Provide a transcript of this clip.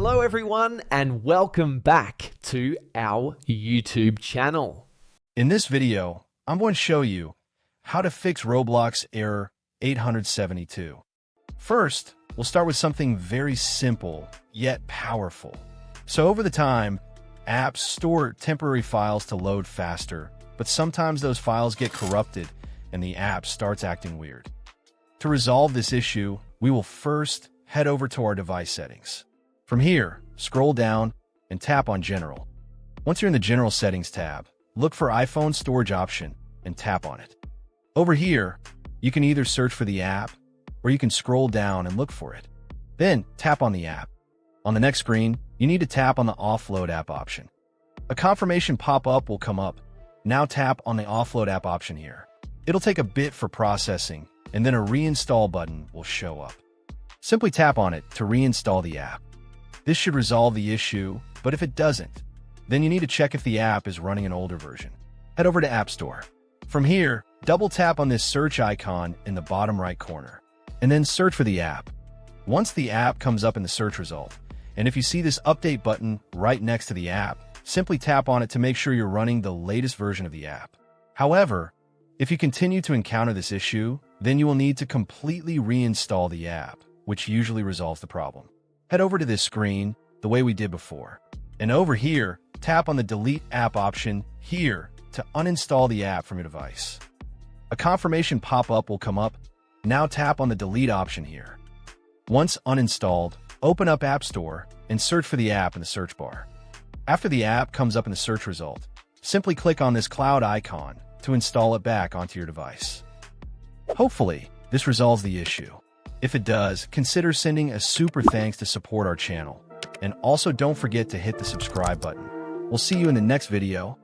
Hello everyone and welcome back to our YouTube channel. In this video, I'm going to show you how to fix Roblox error 872. First, we'll start with something very simple yet powerful. So over the time, apps store temporary files to load faster, but sometimes those files get corrupted and the app starts acting weird. To resolve this issue, we will first head over to our device settings. From here, scroll down and tap on General. Once you're in the General Settings tab, look for iPhone Storage option and tap on it. Over here, you can either search for the app or you can scroll down and look for it. Then tap on the app. On the next screen, you need to tap on the Offload app option. A confirmation pop-up will come up. Now tap on the Offload app option here. It'll take a bit for processing, and then a reinstall button will show up. Simply tap on it to reinstall the app. This should resolve the issue, but if it doesn't, then you need to check if the app is running an older version. Head over to App Store. From here, double tap on this search icon in the bottom right corner, and then search for the app. Once the app comes up in the search result, and if you see this update button right next to the app, simply tap on it to make sure you're running the latest version of the app. However, if you continue to encounter this issue, then you will need to completely reinstall the app, which usually resolves the problem. Head over to this screen the way we did before. And over here, tap on the Delete App option here to uninstall the app from your device. A confirmation pop-up will come up. Now tap on the Delete option here. Once uninstalled, open up App Store and search for the app in the search bar. After the app comes up in the search result, simply click on this cloud icon to install it back onto your device. Hopefully, this resolves the issue. If it does, consider sending a super thanks to support our channel. And also don't forget to hit the subscribe button. We'll see you in the next video.